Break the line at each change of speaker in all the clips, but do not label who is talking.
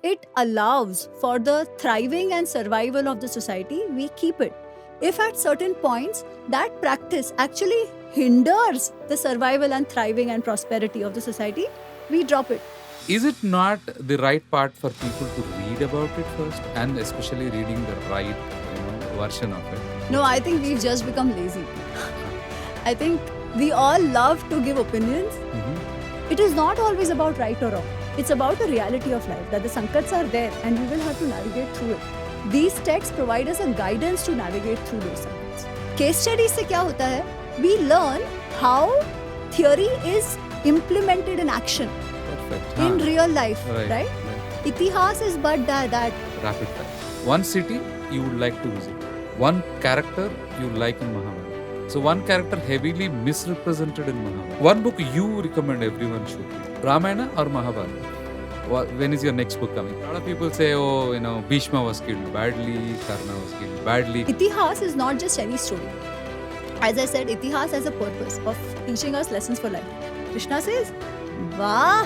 it allows for the thriving and survival of the society, we keep it. If at certain points that practice actually hinders the survival and thriving and prosperity of the society, we drop it.
Is it not the right part for people to read about it first, and especially reading the right version of it?
No, I think we've just become lazy. I think we all love to give opinions. It is not always about right or wrong. It's about the reality of life, that the sankats are there and we will have to navigate through it. These texts provide us a guidance to navigate through those sankats. Case studies से क्या होता है? We learn how theory is implemented in action
Perfect.
in real life,
Right.
right? Itihas is but that.
Rapid fire. One city you would like to visit. One character you like in Mahabharata. So one character heavily misrepresented in Mahabharata. One book you recommend everyone should read. Ramayana or Mahabharata? When is your next book coming? A lot of people say, Bhishma was killed badly, Karna was killed badly.
Itihas is not just any story. As I said, Itihas has a purpose of teaching us lessons for life. Krishna says, Vah,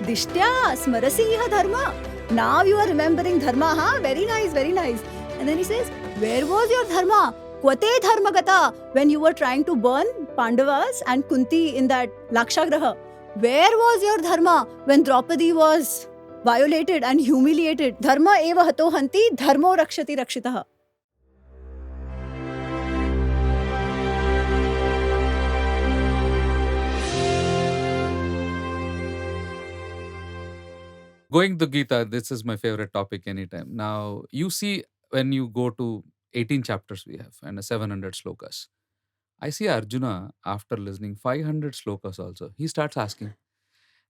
Dishtya, Smarasi iha dharma. Now you are remembering dharma, huh? Very nice, very nice. And then he says, where was your dharma? Kvate dharmagata, when you were trying to burn Pandavas and Kunti in that Lakshagraha. Where was your dharma when Draupadi was violated and humiliated? Dharma eva hato hanti, dharmo rakshati rakshitaha.
Going to Gita, this is my favorite topic anytime. Now, you see, when you go to 18 chapters we have and 700 slokas, I see Arjuna, after listening 500 slokas also, he starts asking.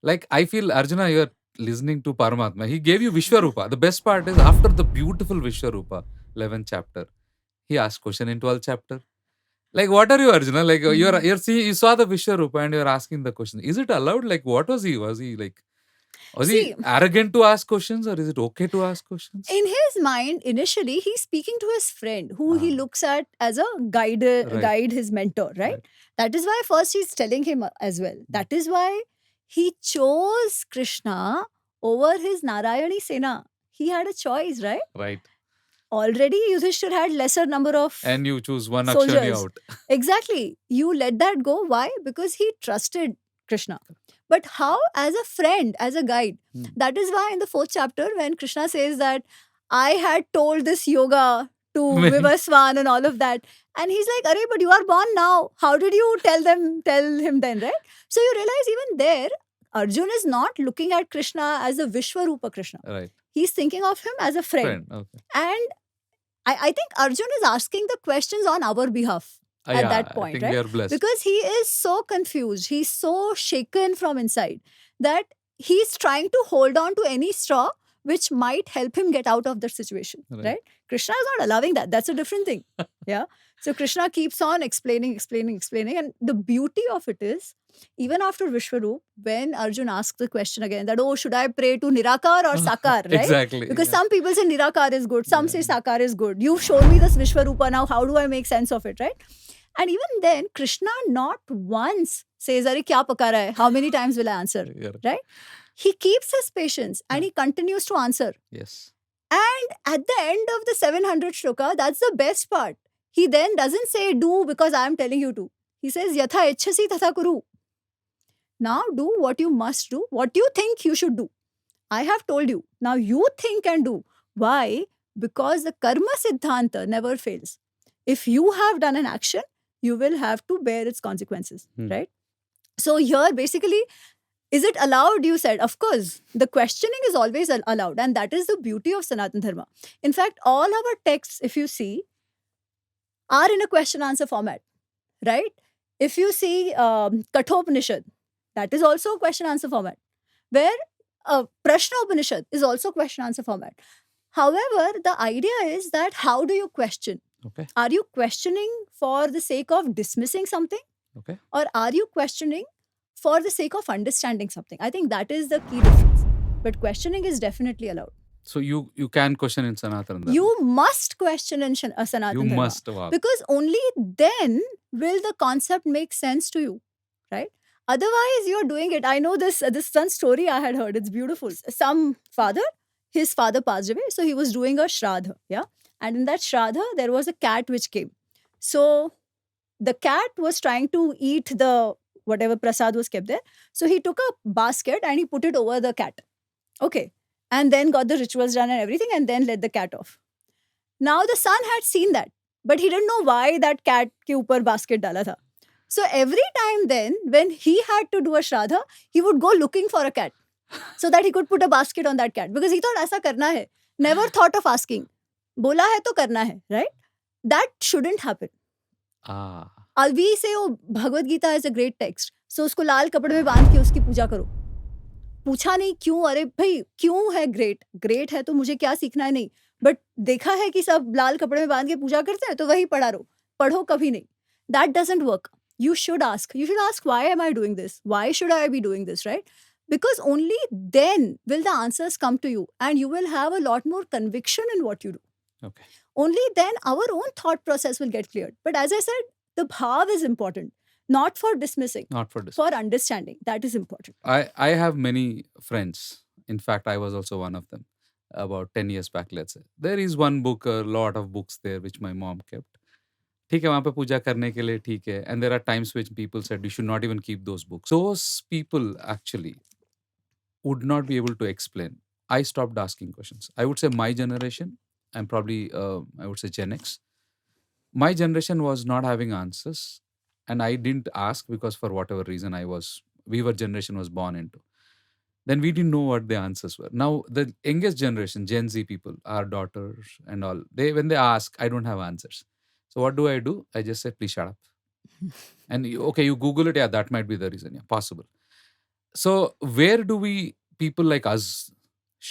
Like, I feel, Arjuna, you're listening to Paramatma. He gave you Vishwarupa. The best part is, after the beautiful Vishwarupa, 11th chapter, he asked question in 12th chapter. Like, what are you, Arjuna? Like, you're seeing, you saw the Vishwarupa and you're asking the question. Is it allowed? Like, what was he? Was he like, was he arrogant to ask questions, or is it okay to ask questions?
In his mind, initially, he's speaking to his friend who he looks at as a guide, his mentor, right? That is why first he's telling him as well. That is why he chose Krishna over his Narayani Sena. He had a choice, right?
Right.
Already Yudhishthir had lesser number of
And you choose one
soldiers.
Akshani out.
Exactly. You let that go. Why? Because he trusted Krishna. But how? As a friend, as a guide. That is why in the 4th chapter, when Krishna says that I had told this yoga to Vivaswan and all of that, and he's like, "Arey, but you are born now. How did you tell him then, right?" So you realize even there, Arjun is not looking at Krishna as a Vishwarupa Krishna.
Right.
He's thinking of him as a friend.
Okay.
And I think Arjun is asking the questions on our behalf. At that point,
I think
right?
we are blessed.
Because he is so confused, he's so shaken from inside that he's trying to hold on to any straw which might help him get out of the situation, right? Krishna is not allowing that. That's a different thing. Yeah. So Krishna keeps on explaining. And the beauty of it is, even after Vishwarup, when Arjun asks the question again that, oh, should I pray to Nirakar or Sakar, right?
Exactly.
Because some people say Nirakar is good, some say Sakar is good. You've shown me this Vishwarupa, now how do I make sense of it, right? And even then, Krishna not once says, Are kya pakara hai? How many times will I answer? Right? He keeps his patience and he continues to answer.
Yes.
And at the end of the 700 shloka, that's the best part. He then doesn't say do because I am telling you to. He says, Yatha echchasi tatha kuru. Now do what you must do, what you think you should do. I have told you. Now you think and do. Why? Because the karma siddhanta never fails. If you have done an action, you will have to bear its consequences, right? So here, basically, is it allowed? You said, of course, the questioning is always allowed. And that is the beauty of Sanatana Dharma. In fact, all our texts, if you see, are in a question-answer format, right? If you see Kathopanishad, that is also a question-answer format. Where Prashna Upanishad is also question-answer format. However, the idea is that how do you question?
Okay.
Are you questioning for the sake of dismissing something?
Okay.
Or are you questioning for the sake of understanding something? I think that is the key difference. But questioning is definitely allowed.
So you can question in Sanatana Dharma.
You must question in Sanatana Dharma.
You must. Wow.
Because only then will the concept make sense to you, right? Otherwise, you're doing it. I know this one story I had heard. It's beautiful. Some father, his father passed away, so he was doing a shraddha, yeah. And in that shraddha, there was a cat which came. So the cat was trying to eat the whatever prasad was kept there. So he took a basket and he put it over the cat. Okay. And then got the rituals done and everything, and then let the cat off. Now the son had seen that, but he didn't know why that cat ke upar basket dala tha. So every time then, when he had to do a shraddha, he would go looking for a cat so that he could put a basket on that cat, because he thought aisa karna hai. Never thought of asking. Bola hai to karna hai, right? That shouldn't happen.
Ah.
We say, oh, Bhagavad Gita is a great text. So उसको लाल कपड़े में बांध के उसकी पूजा करो. पूछा नहीं क्यों, अरे भाई क्यों है ग्रेट है तो मुझे क्या सीखना है नहीं, बट देखा है कि सब लाल कपड़े में बांध के पूजा करते हैं तो वही पढ़ो कभी नहीं. That doesn't work. You should ask why am I doing this? Why should I be doing this, right? Because only then will the answers come to you and you will have a lot more conviction in what you do.
Okay.
Only then our own thought process will get cleared. But as I said, the bhav is important, not for dismissing, for understanding. That is important.
I have many friends. In fact, I was also one of them about 10 years back, let's say. There is one book, a lot of books there, which my mom kept. ठीक है, वहाँ पे पूजा करने के लिए ठीक है. And there are times which people said you should not even keep those books. Those people actually would not be able to explain. I stopped asking questions. I would say my generation, and probably I would say Gen X, my generation was not having answers, and I didn't ask because for whatever reason we were generation was born into. Then we didn't know what the answers were. Now the youngest generation, Gen Z people, our daughters and all, when they ask, I don't have answers. So what do? I just say, please shut up. And you Google it, yeah, that might be the reason, yeah, possible. So where do people like us,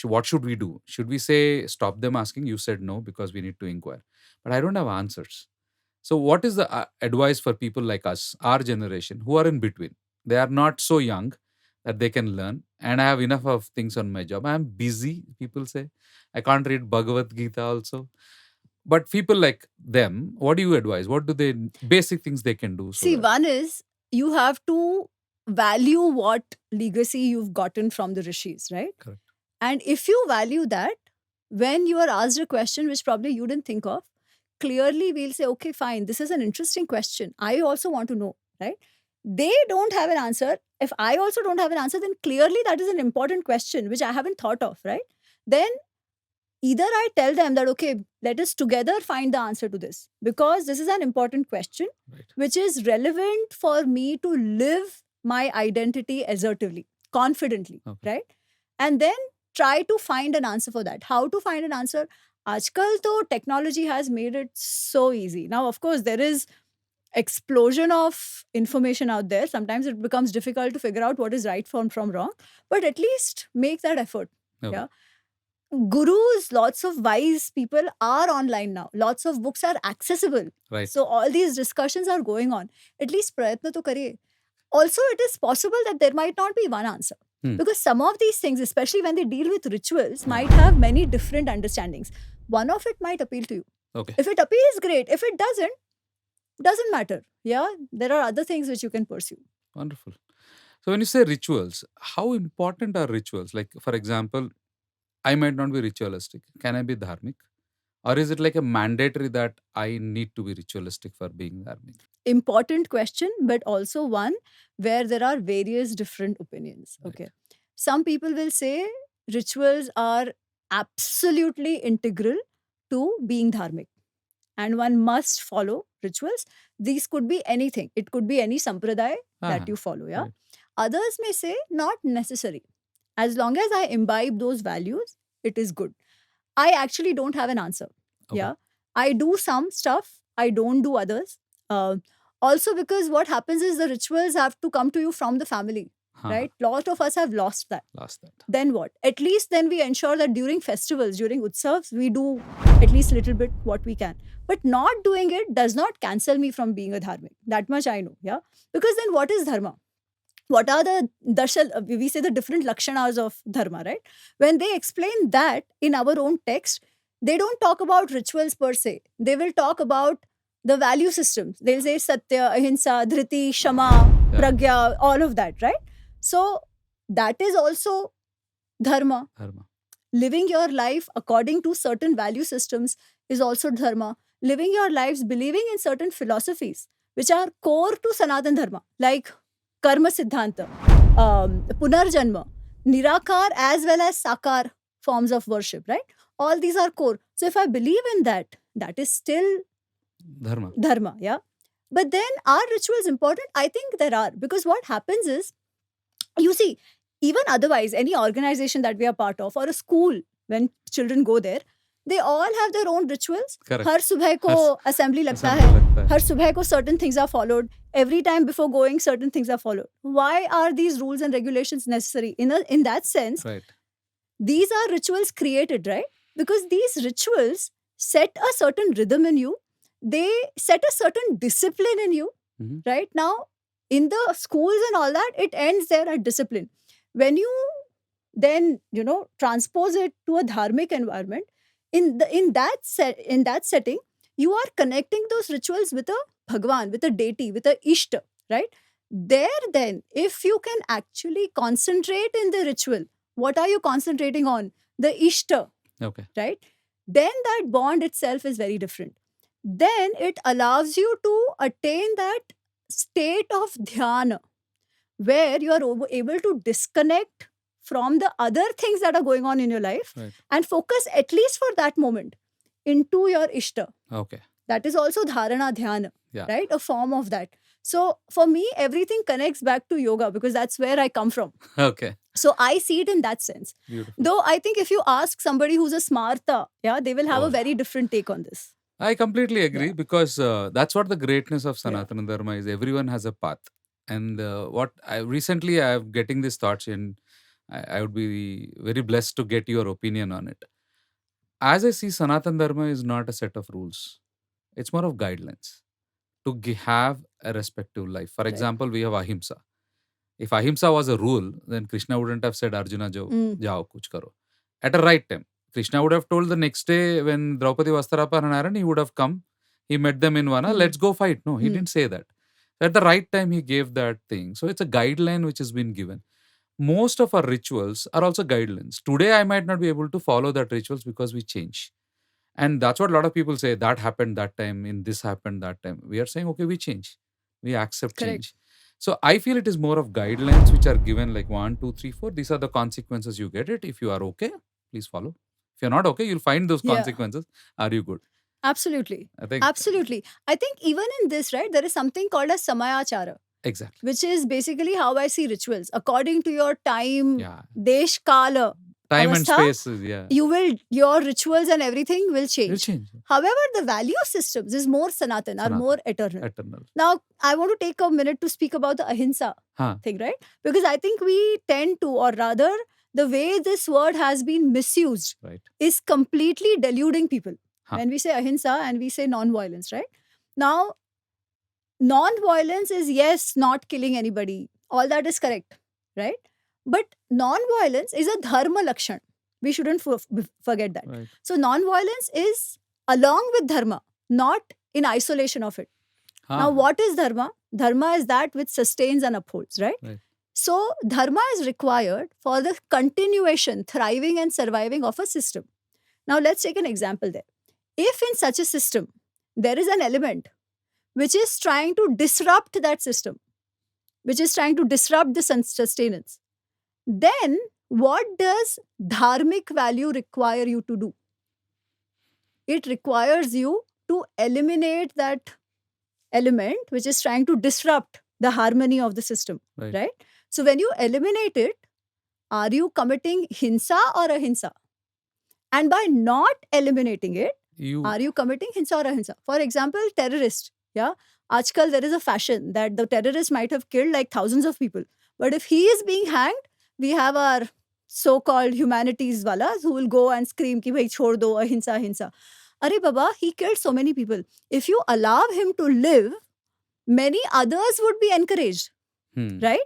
what should we do? Should we say, stop them asking? You said no, because we need to inquire. But I don't have answers. So what is the advice for people like us, our generation, who are in between? They are not so young that they can learn. And I have enough of things on my job. I am busy, people say. I can't read Bhagavad Gita also. But people like them, what do you advise? What do they, basic things they can do?
See, one is you have to value what legacy you've gotten from the rishis, right?
Correct.
And if you value that, when you are asked a question which probably you didn't think of, clearly we'll say, okay, fine, this is an interesting question. I also want to know, right? They don't have an answer. If I also don't have an answer, then clearly that is an important question which I haven't thought of, right? Then either I tell them that, okay, let us together find the answer to this, because this is an important question,
Right.
which is relevant for me to live my identity assertively, confidently,
Okay.
right? And then try to find an answer for that. How to find an answer? Aajkal to technology has made it so easy. Now, of course, there is explosion of information out there. Sometimes it becomes difficult to figure out what is right from wrong, but at least make that effort.
Okay.
Yeah. Gurus, lots of wise people are online now. Lots of books are accessible.
Right.
So all these discussions are going on. At least prayatna to kariye. Also, it is possible that there might not be one answer. Because some of these things, especially when they deal with rituals, might have many different understandings. One of it might appeal to you.
Okay.
If it appeals, great. If it doesn't matter. Yeah, there are other things which you can pursue.
Wonderful. So when you say rituals, how important are rituals? Like, for example, I might not be ritualistic. Can I be dharmic? Or is it like a mandatory that I need to be ritualistic for being dharmic?
Important question, but also one where there are various different opinions.
Right.
Okay. Some people will say rituals are absolutely integral to being dharmic, and one must follow rituals. These could be anything. It could be any sampradaya that
Ah,
you follow. Yeah.
right.
Others may say not necessary. As long as I imbibe those values, it is good. I actually don't have an answer.
Okay.
Yeah. I do some stuff. I don't do others. Also, because what happens is the rituals have to come to you from the family,
Huh.
right? Lot of us have lost that.
Lost that.
Then what? At least then we ensure that during festivals, during utsavs, we do at least a little bit what we can. But not doing it does not cancel me from being a dharmic. That much I know. Yeah. Because then what is dharma? What are the we say the different lakshanas of dharma, right? When they explain that in our own text, they don't talk about rituals per se. They will talk about the value systems. They'll say satya, ahimsa, dhriti, shama,
Yeah.
pragya, all of that, right? So that is also dharma.
Dharma.
living your life according to certain value systems is also dharma. Living your lives believing in certain philosophies which are core to Sanatan Dharma, like Karma Siddhanta, Punarjanma, Nirakar, as well as Sakar forms of worship, right? All these are core. So if I believe in that, that is still
Dharma.
dharma, yeah. But then are rituals important? I think there are, because what happens is, you see, even otherwise, any organization that we are part of or a school, when children go there, they all have their own rituals.
Correct.
हर सुबह को
हर
assembly लगता
assembly
है,
लगता है.
हर सुबह को certain things are followed. Every time before going, certain things are followed. Why are these rules and regulations necessary? In that sense,
Right.
these are rituals created, right? Because these rituals set a certain rhythm in you. They set a certain discipline in you,
Mhm.
right? Now, in the schools and all that, it ends there at discipline. When you then, transpose it to a dharmic environment, in that setting, you are connecting those rituals with a Bhagwan, with a deity, with a Ishta, right? There, then, if you can actually concentrate in the ritual, what are you concentrating on? The Ishta,
Okay.
right? Then that bond itself is very different. Then it allows you to attain that state of dhyana, where you are able to disconnect from the other things that are going on in your life
Right.
and focus at least for that moment into your Ishta.
Okay.
That is also dharana dhyana,
Yeah.
right? A form of that. So for me, everything connects back to yoga because that's where I come from.
Okay.
So I see it in that sense.
Beautiful.
Though I think if you ask somebody who's a smarta, yeah, they will have
Oh,
a very different take on this.
I completely agree
Yeah.
because that's what the greatness of
Yeah.
Sanatana Dharma is. Everyone has a path. And what I recently I'm getting these thoughts in, I would be very blessed to get your opinion on it. As I see, Sanatana Dharma is not a set of rules. It's more of guidelines to have a respective life. For
Right.
example, we have ahimsa. If ahimsa was a rule, then Krishna wouldn't have said, Arjuna, jao, kuch karo. At a right time. Krishna would have told the next day when Draupadi Vastarapaharanan, he would have come. He met them in Vana, let's go fight. No, he didn't say that. At the right time, he gave that thing. So it's a guideline which has been given. Most of our rituals are also guidelines. Today, I might not be able to follow that rituals because we change. And that's what a lot of people say, that happened that time, in this happened that time. We are saying, okay, we change. We accept
Correct.
change. So I feel it is more of guidelines which are given like 1, 2, 3, 4. These are the consequences you get it. If you are okay, please follow. If you're not okay, you'll find those
Yeah.
consequences. Are you good?
Absolutely.
I think
Absolutely. I think even in this, right, there is something called as samayachara,
exactly.
which is basically how I see rituals. According to your time,
Yeah.
desh, kala,
Time and
avastha,
space is, yeah.
your rituals and everything will
Will
change.
change.
However, the value systems is more Sanatan, are
Sanatan.
more eternal.
Eternal.
Now, I want to take a minute to speak about the ahimsa
Huh.
thing, right? Because I think we tend to, or rather, the way this word has been misused
Right.
is completely deluding people.
Huh.
When we say ahimsa and we say non-violence, right? Now, non-violence is, yes, not killing anybody. All that is correct, right? But non-violence is a dharma lakshan. We shouldn't forget that.
Right.
So non-violence is along with dharma, not in isolation of it.
Huh.
Now, what is dharma? Dharma is that which sustains and upholds, right?
Right.
So, dharma is required for the continuation, thriving, and surviving of a system. Now, let's take an example there. If in such a system, there is an element which is trying to disrupt that system, which is trying to disrupt the sustenance, then what does dharmic value require you to do? It requires you to eliminate that element which is trying to disrupt the harmony of the system,
Right.
right? So when you eliminate it, are you committing hinsa or ahimsa? And by not eliminating it, are you committing hinsa or ahimsa? For example, terrorist, yeah? Ajkal there is a fashion that the terrorist might have killed like thousands of people. But if he is being hanged, we have our so-called humanities walas who will go and scream ki bhai chhod do, ahimsa, ahimsa. Arey Baba, he killed so many people. If you allow him to live, many others would be encouraged, right?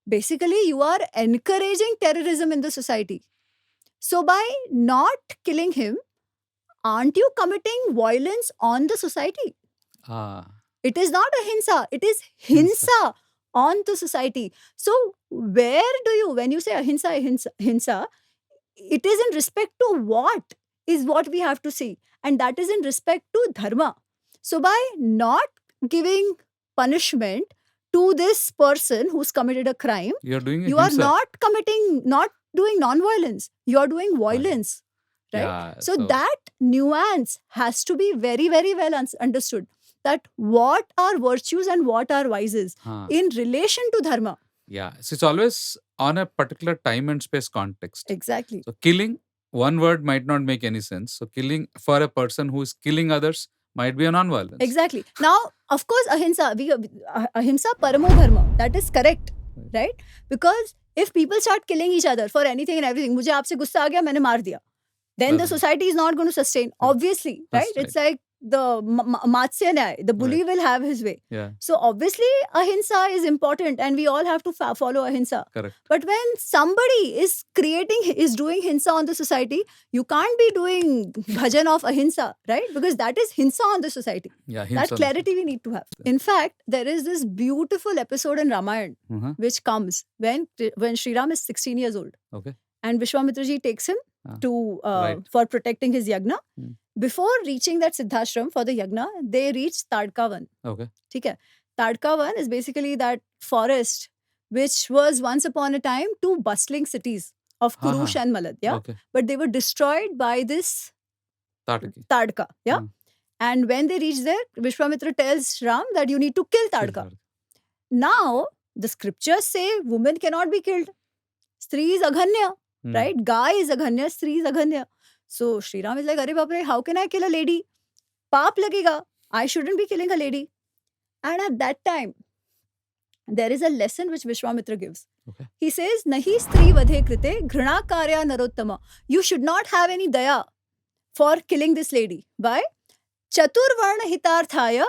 Basically, you are encouraging terrorism in the society. So by not killing him, aren't you committing violence on the society? It is not ahimsa, it is hinsa on the society. So where do you, when you say ahimsa, hinsa, it is in respect to what is what we have to see, and that is in respect to dharma. So by not giving punishment to this person who's committed a crime,
You're doing a
you are
himsa.
not doing non-violence, you are doing violence, right?
Yeah.
So that nuance has to be very, very well understood, that what are virtues and what are vices
Huh.
in relation to dharma.
Yeah. So it's always on a particular time and space context.
Exactly.
So killing, one word might not make any sense. So killing for a person who is killing others might be a non-violence.
Exactly. Now, of course, ahimsa, ahimsa paramo dharma. That is correct, right? Because if people start killing each other for anything and everything, मुझे आपसे गुस्सा आ गया, मैंने मार दिया, then the
Doesn't-
society is not going to sustain.
Yeah.
Obviously, right?
That's
It's like the Matsya Nyaya, the bully will have his way.
Yeah.
So obviously, ahimsa is important, and we all have to follow ahimsa.
Correct.
But when somebody is doing hinsa on the society, you can't be doing bhajan of ahimsa, right? Because that is hinsa on the society.
Yeah.
That
himsa.
clarity we need to have. In fact, there is this beautiful episode in Ramayana
Mhm.
which comes when Sri Ram is 16 years old.
Okay.
And Vishwamitra ji takes him to
Right.
for protecting his yagna.
Hmm.
Before reaching that Siddhashram for the yagna, they reach Tadka Van.
Okay.
ठीक है? Tadka Van is basically that forest which was once upon a time two bustling cities of
Ha, ha.
Kurush and Malad, yeah?
Okay.
But they were destroyed by this
Tataki.
Tadka, yeah?
Hmm.
And when they reach there, Vishwamitra tells Ram that you need to kill Tadka. Now, the scriptures say women cannot be killed. Stree is aghanya,
Hmm.
right? Guy is aghanya, stree is aghanya. So Sri Ram is like, Arey baap re, how can I kill a lady? Paap lagega. I shouldn't be killing a lady. And at that time, there is a lesson which Vishwamitra gives.
Okay.
He says, Nahi stree vadhe krite ghrina karya narottama. You should not have any daya for killing this lady. Why? Chaturvarna hitarthaya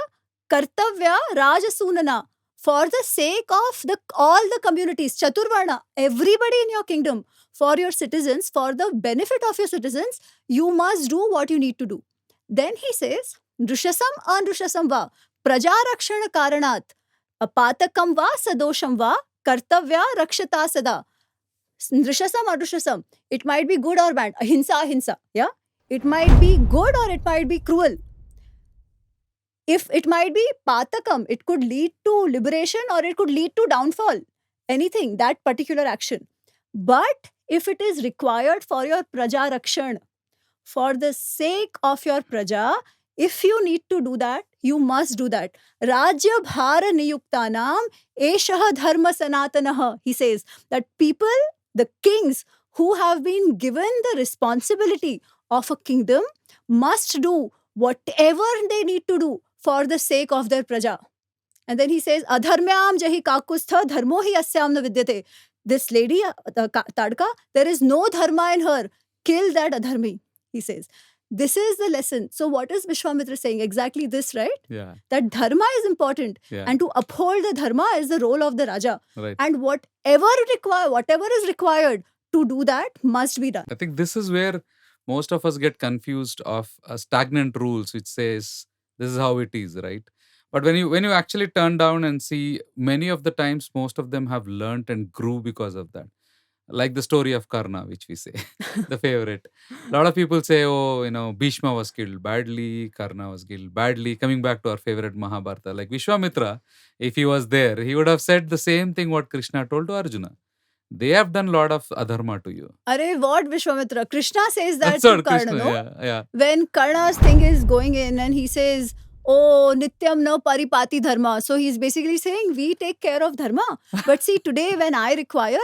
kartavya rajasunana. For the sake of all the communities, Chaturvarna, everybody in your kingdom, for your citizens, for the benefit of your citizens, you must do what you need to do. Then he says, Nrushasam anrushasam va, prajarakshana karanat, apatakam va sadosham va, kartavya rakshata sada. Nrushasam anrushasam, it might be good or bad, ahimsa, ahimsa, yeah? It might be good or it might be cruel. If it might be patakam, it could lead to liberation or it could lead to downfall. Anything, that particular action. But if it is required for your praja rakshan, for the sake of your praja, if you need to do that, you must do that. Rajya bhara niyuktanam eshaha dharma sanatanaha. He says that people, the kings who have been given the responsibility of a kingdom, must do whatever they need to do for the sake of their praja. And then he says, Adharmyam jahi kakustha dharmo hi asyam na vidyate. This lady, Tadka, there is no dharma in her. Kill that adharmi, he says. This is the lesson. So what is Vishwamitra saying? Exactly this, right?
Yeah.
That dharma is important.
Yeah.
And to uphold the dharma is the role of the Raja.
Right.
And whatever is required to do that must be done.
I think this is where most of us get confused of stagnant rules, which says this is how it is, right? But when you actually turn down and see, many of the times, most of them have learnt and grew because of that. Like the story of Karna, which we say, the favorite. A lot of people say, oh, Bhishma was killed badly, Karna was killed badly. Coming back to our favorite Mahabharata, like Vishwamitra, if he was there, he would have said the same thing what Krishna told to Arjuna. They have done a lot of adharma to you.
Arey, what Vishwamitra? Krishna says that
That's what
to Karna,
Krishna,
no?
yeah.
When Karna's thing is going in and he says, oh, nityam na paripati dharma. So he's basically saying, we take care of dharma. But see, today when I require,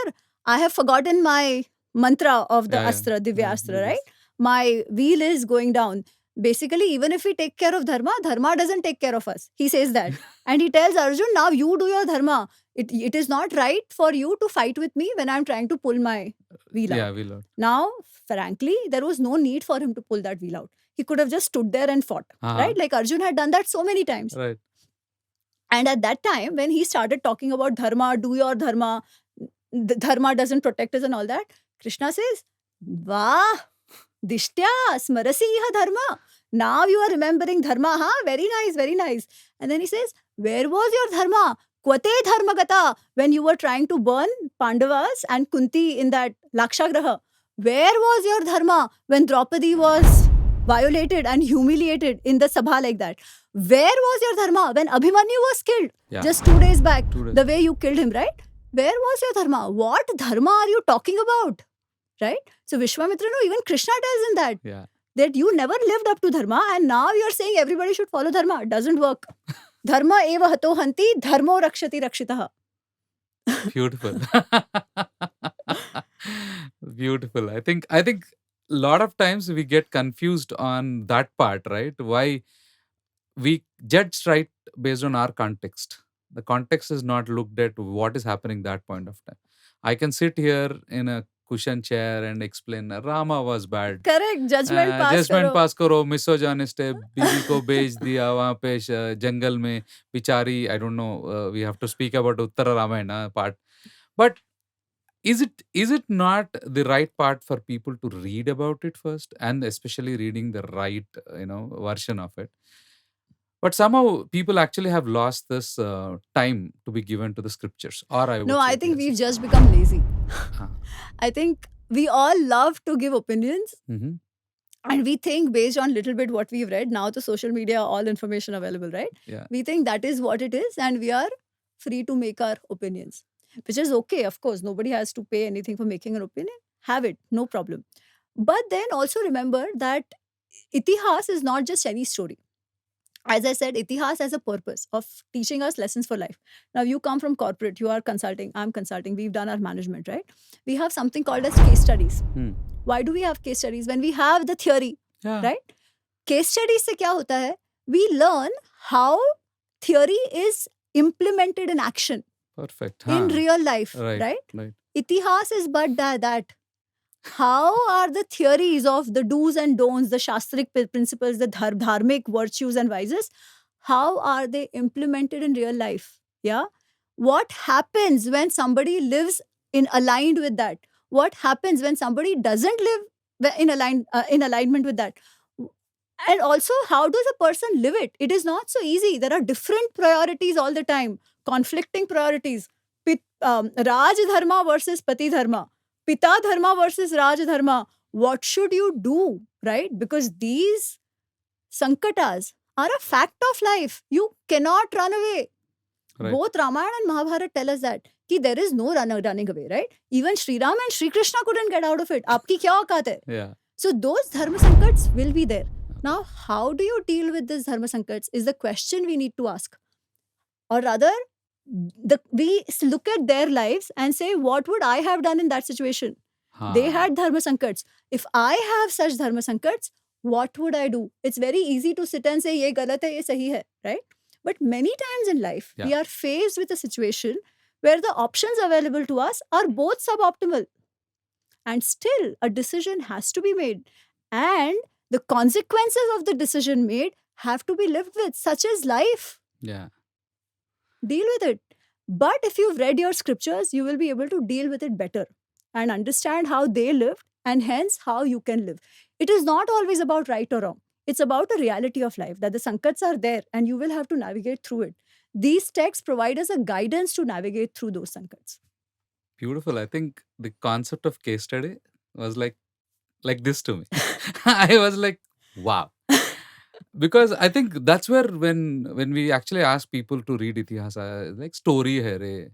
I have forgotten my mantra of the astra, Divya Astra, right? My wheel is going down. Basically, even if we take care of dharma, dharma doesn't take care of us. He says that. And he tells Arjun, now you do your dharma. It is not right for you to fight with me when I'm trying to pull my wheel out.
Yeah, wheel out.
Now, frankly, there was no need for him to pull that wheel out. He could have just stood there and fought, right? Like Arjun had done that so many times.
Right.
And at that time, when he started talking about dharma, do your dharma, the dharma doesn't protect us and all that, Krishna says, Vah, dishtya smarasi iha dharma. Now you are remembering dharma, huh? Very nice, very nice. And then he says, where was your dharma? Kvate dharmagata, when you were trying to burn Pandavas and Kunti in that Lakshagraha. Where was your dharma when Draupadi was violated and humiliated in the sabha like that? Where was your dharma when Abhimanyu was killed
Yeah.
just 2 days back?
2 days.
The way you killed him, right? Where was your dharma? What dharma are you talking about? Right? So Vishwamitra, no, even Krishna tells him that.
Yeah.
That you never lived up to dharma, and now you're saying everybody should follow dharma. It doesn't work. Dharma eva hato hanti, dharmo rakshati rakshitah.
Beautiful. Beautiful. I think a lot of times we get confused on that part, right? Why we judge right based on our context. The context is not looked at what is happening that point of time. I can sit here in a cushion chair and explain Rama was bad.
Correct. Judgment pass
judgment
karo.
Pass करो, misogynist है, बीवी को बेच दिया वहां पे जंगल में बिचारी. I don't know, we have to speak about Uttara Ramayana part, but is it not the right part for people to read about it first, and especially reading the right version of it? But somehow people actually have lost this time to be given to the scriptures, or I would
No,
say
I think
yes.
we've just become lazy.
Ah.
I think we all love to give opinions,
Mhm.
and we think based on little bit what we've read. Now to social media, all information available, right?
Yeah.
We think that is what it is, and we are free to make our opinions, which is okay. Of course, nobody has to pay anything for making an opinion. Have it, no problem. But then also remember that itihas is not just any story. As I said, itihas has a purpose of teaching us lessons for life. Now, you come from corporate, you are consulting, I'm consulting, we've done our management, right? We have something called as case studies.
Hmm.
Why do we have case studies? When we have the theory,
Yeah.
right? Case studies से क्या होता है? We learn how theory is implemented in action
Perfect.
in
Huh.
real life,
Right.
right?
Right.
Itihas is but that. How are the theories of the do's and don'ts, the shastric principles, the dharmic virtues and vices, how are they implemented in real life? Yeah. What happens when somebody lives in aligned with that? What happens when somebody doesn't live in alignment with that? And also, how does a person live it? It is not so easy. There are different priorities all the time, conflicting priorities. Raj dharma versus pati dharma, pita dharma versus raj dharma. What should you do, right? Because these sankatas are a fact of life. You cannot run away.
Right.
Both Ramayana and Mahabharata tell us that there is no running away, right? Even Sri Ram and Sri Krishna couldn't get out of it. Aapki kya aukat hai?
Yeah.
So those dharma sankats will be there. Now, how do you deal with this dharma sankats is the question we need to ask. Or rather, we look at their lives and say, what would I have done in that situation? They had dharma sankats. If I have such dharma sankats, what would I do? It's very easy to sit and say, ye galat hai, ye sahi hai, right? But many times in life, we are faced with a situation where the options available to us are both suboptimal. And still, a decision has to be made. And the consequences of the decision made have to be lived with, such as life.
Yeah.
Deal with it. But if you've read your scriptures, you will be able to deal with it better and understand how they lived and hence how you can live. It is not always about right or wrong. It's about the reality of life, that the sankats are there and you will have to navigate through it. These texts provide us a guidance to navigate through those sankats.
Beautiful. I think the concept of case study was like this to me. I was like, wow. Because I think that's where when we actually ask people to read itihasa, like story hai re,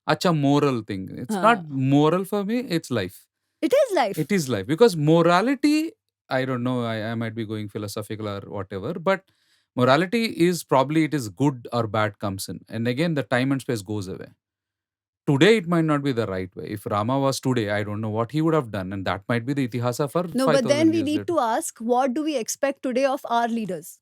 acha moral thing. It's not moral for me, it's life.
It is life.
It is life. Because morality, I don't know, I might be going philosophical or whatever, but morality is probably it is good or bad comes in. And again, the time and space goes away. Today, it might not be the right way. If Rama was today, I don't know what he would have done. And that might be the itihasa for
No,
5,000
but then we
years
need
later.
to ask, what do we expect today of our leaders?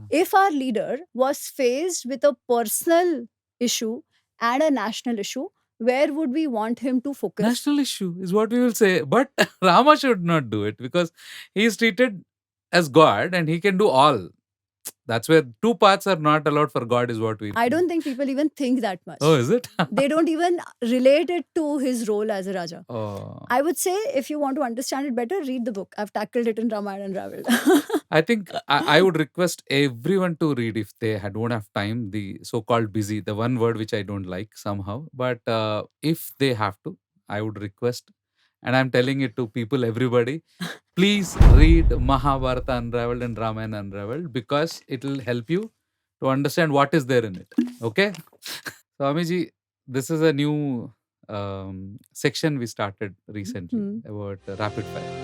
If our leader was faced with a personal issue and a national issue, where would we want him to focus?
National issue is what we will say. But Rama should not do it because he is treated as God and he can do all. That's where two paths are not allowed for God is what we
I don't think people even think that much.
Oh, is it?
They don't even relate it to his role as a Raja.
Oh.
I would say if you want to understand it better, read the book. I've tackled it in Ramayana Unraveled.
I think I would request everyone to read if they don't have time, the so-called busy, the one word which I don't like somehow. But if they have to, I would request and I'm telling it to people, everybody. Please read Mahabharata Unraveled and Ramayana Unraveled because it will help you to understand what is there in it. Okay? So, Amiji, this is a new section we started recently about rapid fire.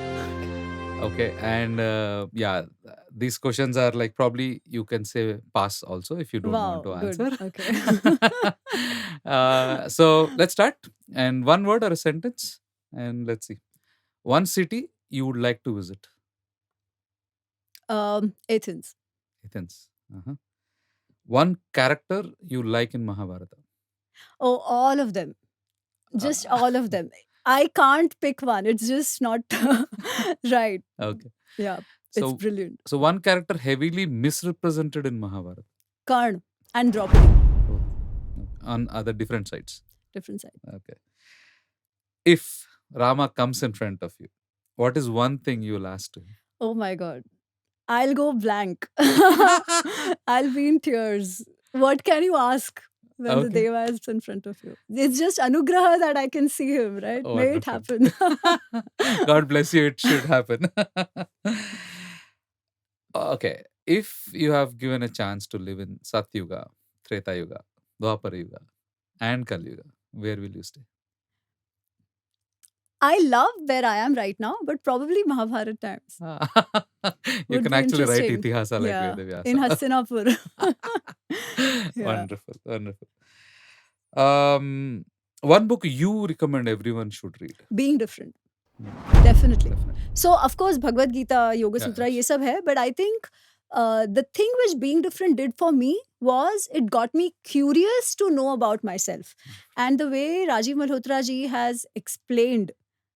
Okay, and yeah, these questions are like probably you can say pass also if you don't want
Wow,
to
good.
answer.
Okay.
So let's start. And one word or a sentence, and let's see. One city you would like to visit.
Athens.
Athens. Uh-huh. One character you like in Mahabharata.
Oh, all of them. Just
Uh,
all of them. I can't pick one. It's just not right.
okay.
Yeah, it's
So,
brilliant.
so one character heavily misrepresented in Mahabharata.
Karn and Draupadi,
Both. On other different sides.
different side.
Okay. If Rama comes in front of you, what is one thing you'll ask to him?
Oh my God. I'll go blank. I'll be in tears. What can you ask when the
Okay.
Deva is in front of you? It's just Anugraha that I can see him, right? May it
Wonderful.
happen.
God bless you. It should happen. Okay. If you have given a chance to live in Satyuga, Treta Yuga, Dwapara Yuga, and Kali Yuga, where will you stay?
I love where I am right now, but probably Mahabharata times.
You
Would
can
be
actually write
interesting.
Itihasa like
Yeah,
Vedavyasa.
in Hastinapur. Yeah.
Wonderful, wonderful. One book you recommend everyone should read.
Being different.
Hmm,
Definitely.
Definitely.
So, of course, Bhagavad Gita, Yoga
Yeah,
Sutra,
yes.
ye sab hai. But I think the thing which Being Different did for me was it got me curious to know about myself. And the way Rajiv Malhotra ji has explained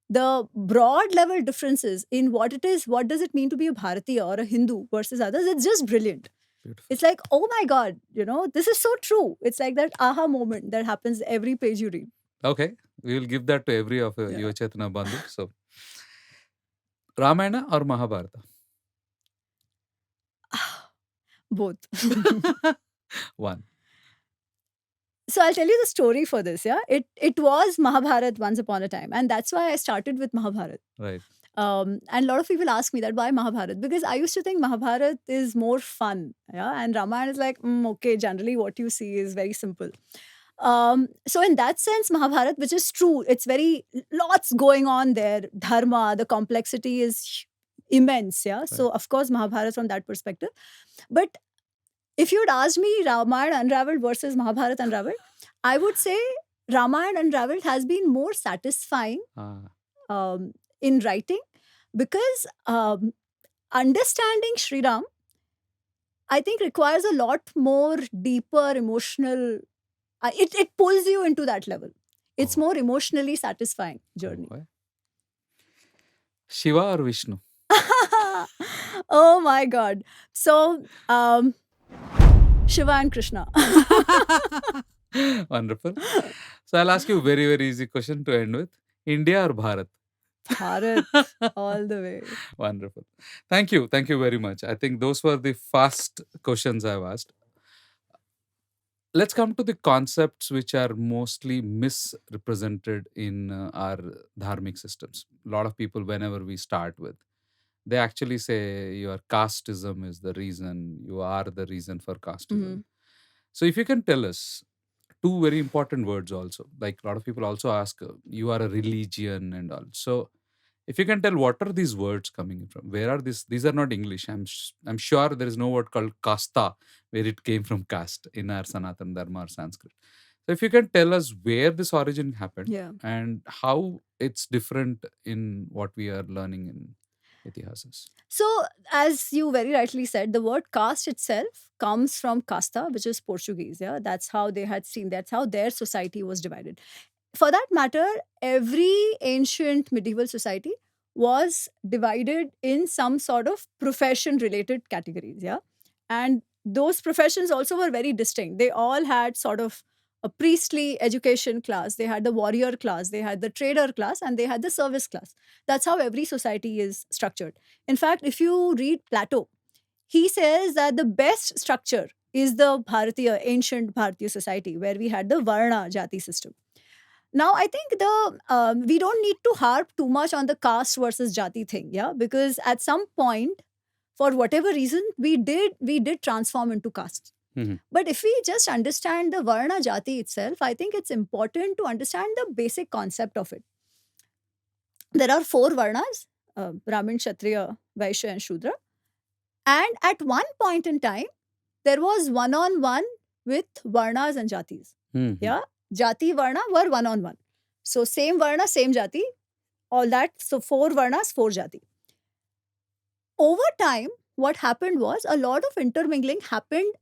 the broad level differences in what it is, what does it mean to be a Bharatiya or a Hindu versus others, it's just brilliant.
Beautiful.
It's like, oh my God, this is so true. It's like that aha moment that happens every page you read.
Okay, we will give that to every of
Yeah.
Yuva Chetana Bandhu. So, Ramayana or Mahabharata?
Both.
One.
So I'll tell you the story for this. Yeah, it was Mahabharat once upon a time, and that's why I started with Mahabharat.
Right.
And a lot of people ask me that why Mahabharat, because I used to think Mahabharat is more fun. Yeah, and Ramayana is like okay. Generally, what you see is very simple. So in that sense, Mahabharat, which is true, it's very lots going on there. Dharma, the complexity is immense. Yeah, so of course Mahabharat from that perspective, but if you'd asked me Ramayana Unraveled versus Mahabharata Unraveled, I would say Ramayana Unraveled has been more satisfying in writing because understanding Sri Ram, I think, requires a lot more deeper emotional. It pulls you into that level. It's more emotionally satisfying journey.
Shiva or Vishnu?
Oh my God! So Shiva and Krishna.
Wonderful. So I'll ask you a very, very easy question to end with. India or Bharat?
Bharat, all the way.
Wonderful. Thank you. Thank you very much. I think those were the fast questions I've asked. Let's come to the concepts which are mostly misrepresented in our dharmic systems. A lot of people, whenever we start with, they actually say your casteism is the reason, you are the reason for casteism. So if you can tell us two very important words also, like a lot of people also ask, you are a religion and all. So if you can tell what are these words coming from, where are these are not English. I'm sure there is no word called kasta where it came from caste in our Sanatana Dharma or Sanskrit. So if you can tell us where this origin happened and how it's different in what we are learning in Itihasas.
So, as you very rightly said, the word caste itself comes from casta, which is Portuguese. Yeah, that's how they had seen. That's how their society was divided. For that matter, every ancient medieval society was divided in some sort of profession-related categories. Yeah, and those professions also were very distinct. They all had sort of a priestly education class, they had the warrior class, they had the trader class, and they had the service class. That's how every society is structured. In fact, if you read Plato, he says that the best structure is the Bharatiya, ancient Bharatiya society, where we had the Varna Jati system. Now, I think we don't need to harp too much on the caste versus jati thing, yeah, because at some point, for whatever reason, we did transform into castes.
Mhm.
But if we just understand the varna jati itself, I think it's important to understand the basic concept of it. There are 4 varnas: Brahmin, Kshatriya, Vaishya, and Shudra. And at one point in time, there was one on one with varnas and jatis.
Mhm.
Yeah, jati varna were one on one. So same varna, same jati, all that. So 4 varnas, 4 jati. Over time, what happened was a lot of intermingling happened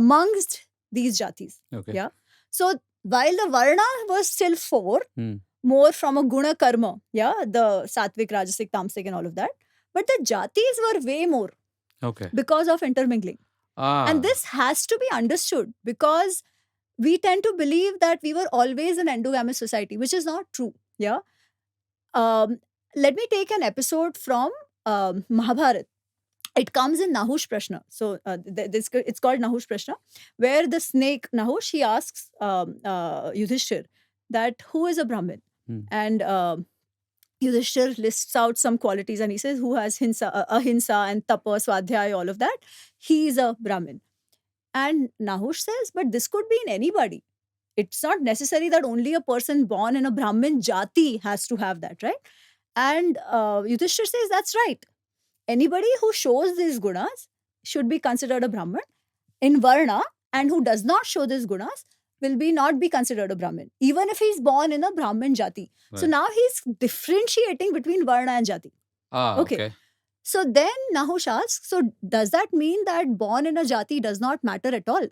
amongst these jatis.
Okay.
Yeah. So while the varna was still 4,
Hmm.
more from a guna karma, yeah, the sattvic, rajasic, tamasic, and all of that. But the jatis were way more
Okay.
because of intermingling. And
Ah.
this has to be understood because we tend to believe that we were always an endogamous society, which is not true. Yeah. Let me take an episode from Mahabharat. It comes in Nahush Prashna. So it's called Nahush Prashna, where the snake Nahush, he asks Yudhishthir that who is a Brahmin?
Hmm.
And Yudhishthir lists out some qualities and he says who has ahimsa and tapa, swadhyaya, all of that. He is a Brahmin. And Nahush says, but this could be in anybody. It's not necessary that only a person born in a Brahmin jati has to have that, right? And Yudhishthir says, that's right. Anybody who shows these gunas should be considered a Brahmin in Varna, and who does not show these gunas will not be considered a Brahmin, even if he's born in a Brahmin jati. So
Right.
now he's differentiating between Varna and jati.
Ah.
Okay.
Okay.
So then Nahush asks, so does that mean that born in a jati does not matter at all?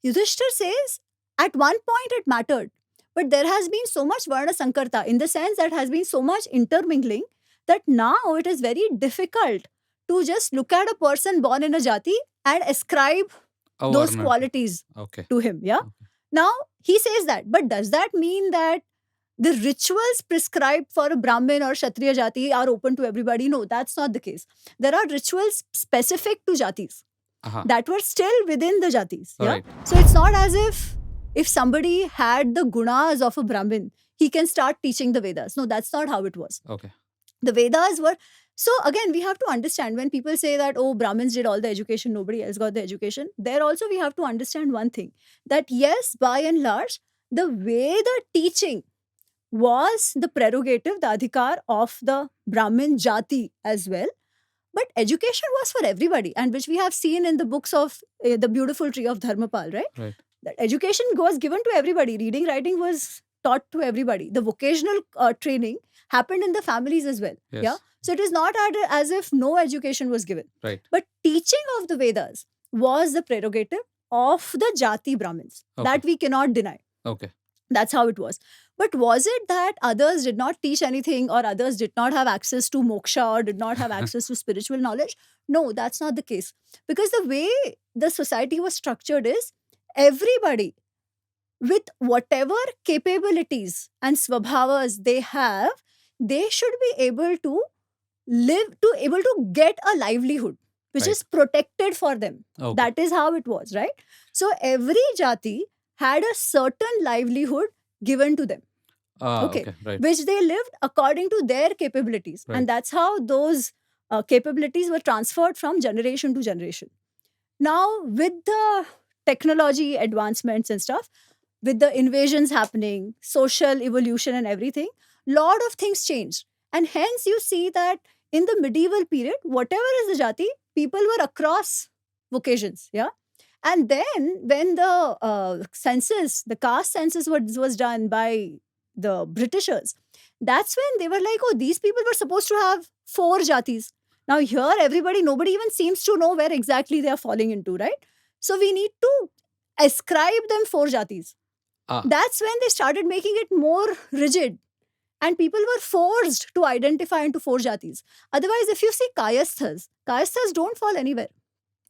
Yudhishthir says, at one point it mattered, but there has been so much Varna Sankarta, in the sense that has been so much intermingling, that now it is very difficult to just look at a person born in a jati and ascribe
Oh,
those
Varna.
qualities
Okay.
to him. Yeah.
Okay.
Now he says that, but does that mean that the rituals prescribed for a Brahmin or Kshatriya jati are open to everybody? No, that's not the case. There are rituals specific to jatis
Aha.
that were still within the jatis. Yeah.
Alright.
So it's not as if somebody had the gunas of a Brahmin, he can start teaching the Vedas. No, that's not how it was.
Okay.
The Vedas were. So again, we have to understand when people say that, oh, Brahmins did all the education, nobody else got the education. There also we have to understand one thing, that yes, by and large, the way the teaching was the prerogative, the adhikar of the Brahmin jati as well. But education was for everybody, and which we have seen in the books of the beautiful tree of Dharmapal, right?
Right.
That education was given to everybody. Reading, writing was taught to everybody. The vocational training happened in the families as well.
Yes.
Yeah. So it is not as if no education was given.
Right.
But teaching of the Vedas was the prerogative of the Jati Brahmins.
Okay.
That we cannot deny.
Okay.
That's how it was. But was it that others did not teach anything, or others did not have access to moksha, or did not have access to spiritual knowledge? No, that's not the case. Because the way the society was structured is everybody with whatever capabilities and swabhavas they have, they should be able to able to get a livelihood, which
Right.
is protected for them.
Okay.
That is how it was, right? So every jati had a certain livelihood given to them,
Ah.
okay,
Okay. Right.
which they lived according to their capabilities.
Right.
And that's how those capabilities were transferred from generation to generation. Now, with the technology advancements and stuff, with the invasions happening, social evolution and everything, lot of things changed. And hence you see that in the medieval period, whatever is the jati, people were across vocations. Yeah. And then when the census, the caste census was done by the Britishers, that's when they were like, oh, these people were supposed to have 4 jatis. Now here, nobody even seems to know where exactly they are falling into, right? So we need to ascribe them 4 jatis.
Ah.
That's when they started making it more rigid. And people were forced to identify into 4 jatis. Otherwise, if you see kayasthas don't fall anywhere.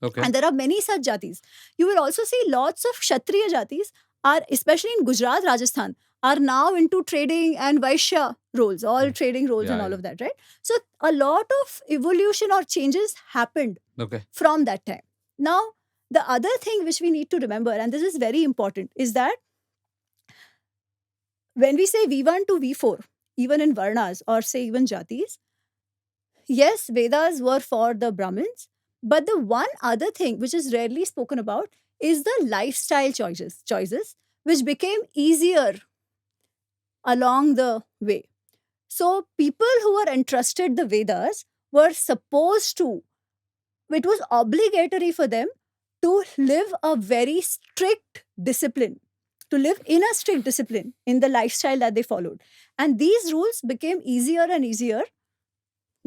Okay.
And there are many such jatis. You will also see lots of Kshatriya jatis are, especially in Gujarat, Rajasthan, are now into trading and Vaishya roles, all trading roles and
Yeah,
all
yeah.
of that, right? So a lot of evolution or changes happened
Okay.
from that time. Now, the other thing which we need to remember, and this is very important, is that when we say V1 to V4, even in Varnas or say even Jatis, yes, Vedas were for the Brahmins, but the one other thing which is rarely spoken about is the lifestyle choices which became easier along the way. So people who were entrusted the Vedas were supposed to, it was obligatory for them to live a very strict discipline, to live in a strict discipline in the lifestyle that they followed. And these rules became easier and easier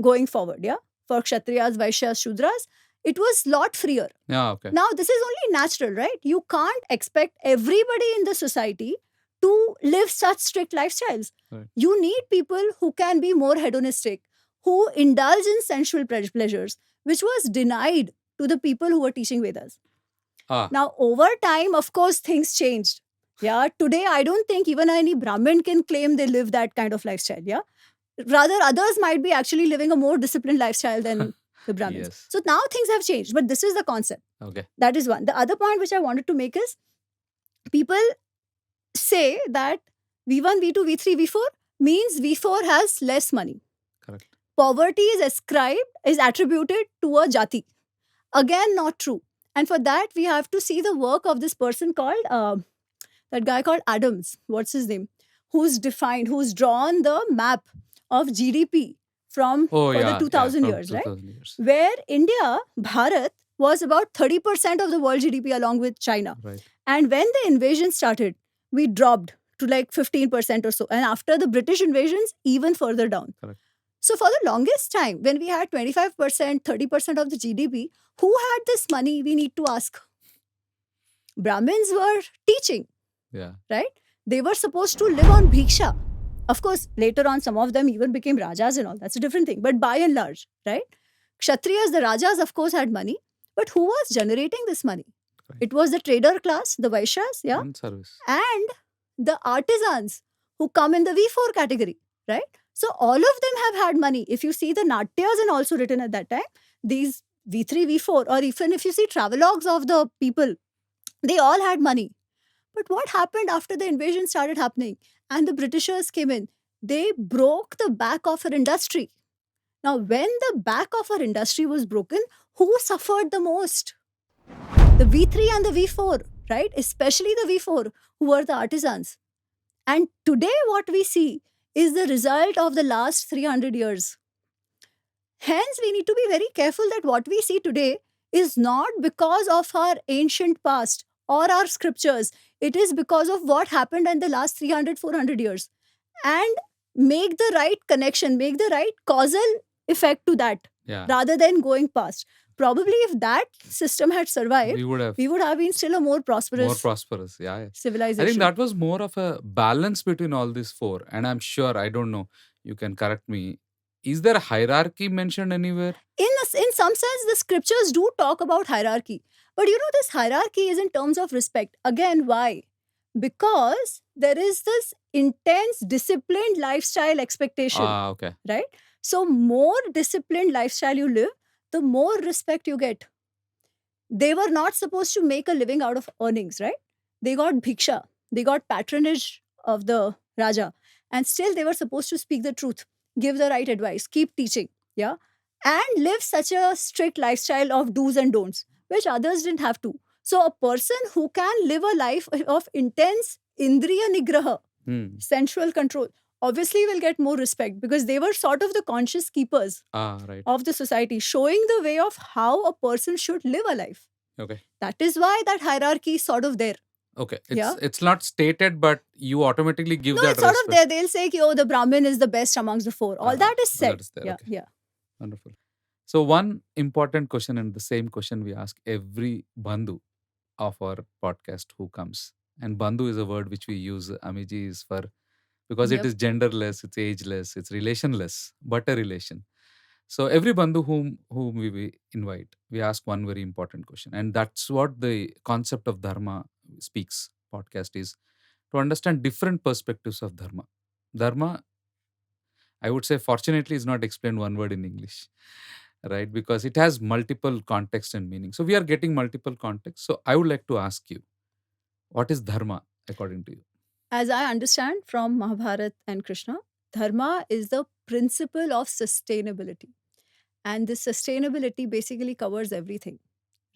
going forward. Yeah. For Kshatriyas, Vaishyas, Shudras, it was lot freer.
Yeah, okay.
Now, this is only natural, right? You can't expect everybody in the society to live such strict lifestyles.
Right.
You need people who can be more hedonistic, who indulge in sensual pleasures, which was denied to the people who were teaching Vedas.
Ah,
Now, over time, of course, things changed. Yeah, today I don't think even any Brahmin can claim they live that kind of lifestyle. Yeah, rather others might be actually living a more disciplined lifestyle than the Brahmins.
yes.
So now things have changed, but this is the concept.
Okay.
That is one. The other point which I wanted to make is people say that V1, V2, V3, V4 means V4 has less money.
Correct.
Poverty is attributed to a jati. Again, not true. And for that, we have to see the work of this person called, that guy called Adams. What's his name? Who's drawn the map of GDP
Oh,
for
yeah.
the 2000
from
years, right?
2000 years.
Where India, Bharat, was about 30% of the world GDP along with China.
Right.
And when the invasion started, we dropped to like 15% or so. And after the British invasions, even further down.
Correct.
So for the longest time, when we had 25%, 30% of the GDP, who had this money? We need to ask. Brahmins were teaching,
Yeah.
right? They were supposed to live on bhiksha. Of course, later on, some of them even became rajas and all. That's a different thing. But by and large, right? Kshatriyas, the rajas, of course, had money. But who was generating this money?
Right.
It was the trader class, the Vaishyas, yeah,
And service.
and the artisans who come in the V4 category, right? So all of them have had money. If you see the Natyas and also written at that time, these V3, V4, or even if you see travelogues of the people, they all had money. But what happened after the invasion started happening and the Britishers came in? They broke the back of our industry. Now, when the back of our industry was broken, who suffered the most? The V3 and the V4, right? Especially the V4, who were the artisans. And today, what we see is the result of the last 300 years. Hence, we need to be very careful that what we see today is not because of our ancient past or our scriptures. It is because of what happened in the last 300, 400 years. And make the right connection, make the right causal effect to that
Yeah.
rather than going past. Probably if that system had survived,
We would have
we would have been still a more
more
prosperous
prosperous. Yeah.
civilization.
I think that was more of a balance between all these four. And I'm sure, I don't know, you can correct me. Is there a hierarchy mentioned anywhere?
In some sense, the scriptures do talk about hierarchy. But this hierarchy is in terms of respect. Again, why? Because there is this intense, disciplined lifestyle expectation,
Ah, okay.
right? So, more disciplined lifestyle you live, the more respect you get. They were not supposed to make a living out of earnings, right? They got bhiksha, they got patronage of the Raja, and still they were supposed to speak the truth, give the right advice, keep teaching, yeah, and live such a strict lifestyle of do's and don'ts, which others didn't have to. So, a person who can live a life of intense indriya nigraha, sensual control, obviously will get more respect because they were sort of the conscious keepers
Ah, right.
of the society, showing the way of how a person should live a life.
Okay.
That is why that hierarchy is sort of there.
Okay.
Yeah.
It's not stated, but you automatically give
No,
that
it's sort of
respect.
there. They'll say, oh, the Brahmin is the best amongst the four. All
Ah,
that is said.
that is there.
Yeah,
Okay.
yeah.
Wonderful. So one important question, and the same question we ask every bandhu of our podcast who comes. And bandhu is a word which we use, Amiji, is for, because it
Yep.
is genderless, it's ageless, it's relationless, but a relation. So every bandhu whom we invite, we ask one very important question. And that's what the concept of dharma speaks podcast is, to understand different perspectives of dharma. Dharma, I would say, fortunately, is not explained one word in English, right? Because it has multiple context and meaning. So we are getting multiple context. So I would like to ask you, what is dharma according to you?
As I understand from Mahabharata and Krishna, dharma is the principle of sustainability. And this sustainability basically covers everything,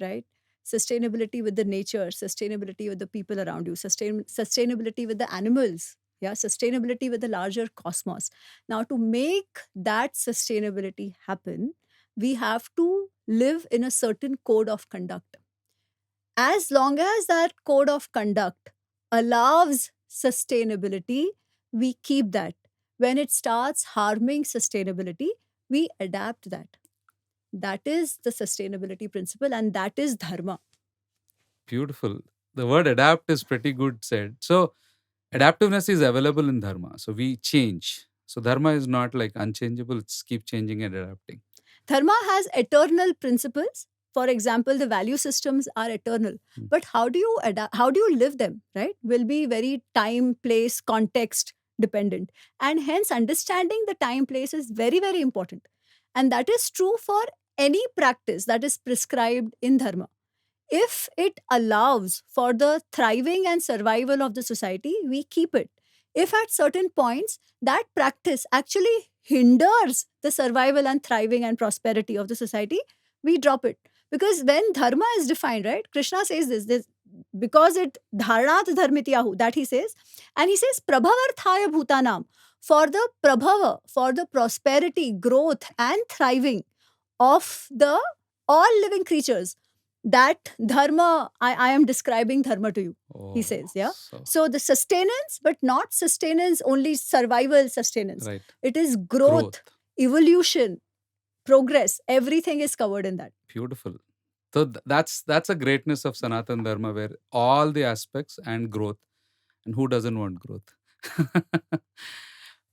right? Sustainability with the nature, sustainability with the people around you, sustainability with the animals, yeah, sustainability with the larger cosmos. Now, to make that sustainability happen, we have to live in a certain code of conduct. As long as that code of conduct allows sustainability, we keep that. When it starts harming sustainability, we adapt that. That is the sustainability principle, and that is dharma.
Beautiful. The word adapt is pretty good said. So, adaptiveness is available in dharma. So, we change. So, dharma is not like unchangeable, it's keep changing and adapting.
Dharma has eternal principles. For example, the value systems are eternal.
Hmm.
But how do you adapt? How do you live them? Right? Will be very time, place, context dependent, and hence understanding the time, place is very, very important. And that is true for any practice that is prescribed in dharma. If it allows for the thriving and survival of the society, we keep it. If at certain points that practice actually hinders the survival and thriving and prosperity of the society, we drop it. Because when dharma is defined, right, Krishna says this because it dharanat dharmityahu, that he says, and he says prabhavarthaya bhutanam, for the prabhava, for the prosperity, growth, and thriving of the all living creatures. That dharma, I am describing dharma to you, he says, yeah. So the sustenance, but not sustenance only survival sustenance.
Right.
It is growth, evolution, progress. Everything is covered in that.
Beautiful. So that's a greatness of Sanatan Dharma, where all the aspects and growth, and who doesn't want growth?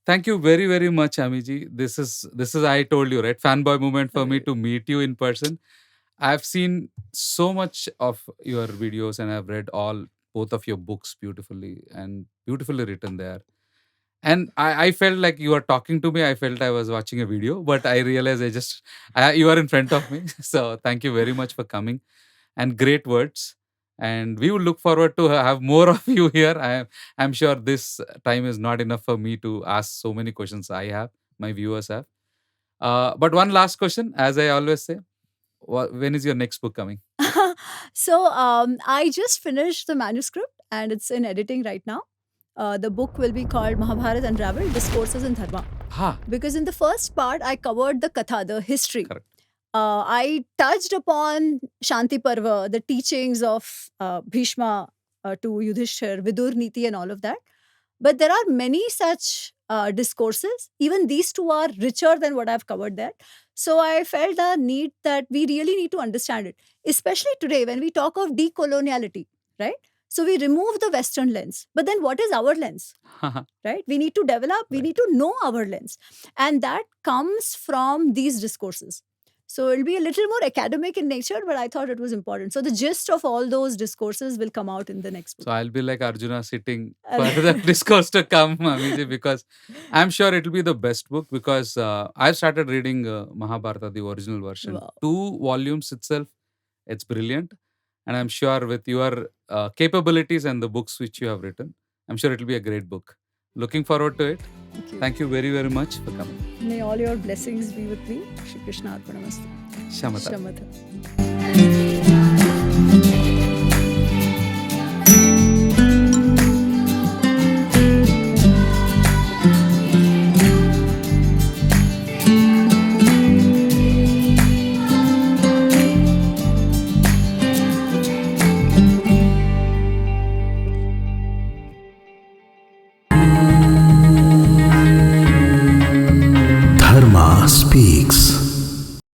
Thank you very, very much, Amiji. This is I told you, right? Fanboy moment for me to meet you in person. I've seen so much of your videos and I've read both of your books beautifully and beautifully written there. And I felt like you were talking to me. I felt I was watching a video, but I realized you are in front of me. So thank you very much for coming and great words. And we will look forward to have more of you here. I'm sure this time is not enough for me to ask so many questions my viewers have. But one last question, as I always say, when is your next book coming?
So I just finished the manuscript and it's in editing right now. The book will be called Mahabharata Unraveled, Discourses in Dharma. Because in the first part, I covered the katha, the history.
Correct.
I touched upon Shanti Parva, the teachings of Bhishma to Yudhishthir, Vidur Niti and all of that. But there are many such discourses. Even these two are richer than what I've covered there. So I felt the need that we really need to understand it, especially today when we talk of decoloniality, right? So we remove the Western lens. But then what is our lens? Right? We need to develop, we need to know our lens. And that comes from these discourses. So it'll be a little more academic in nature, but I thought it was important. So the gist of all those discourses will come out in the next book.
So I'll be like Arjuna sitting for the discourse to come, Amiji, because I'm sure it'll be the best book because I've started reading Mahabharata, the original version.
Wow.
2 volumes itself, it's brilliant. And I'm sure with your capabilities and the books which you have written, I'm sure it'll be a great book. Looking forward to it. Thank you very, very much for coming.
May all your blessings be with me. Shri Krishna Arpanamastu.
Shamata.
Shamata.
Dharma Speaks.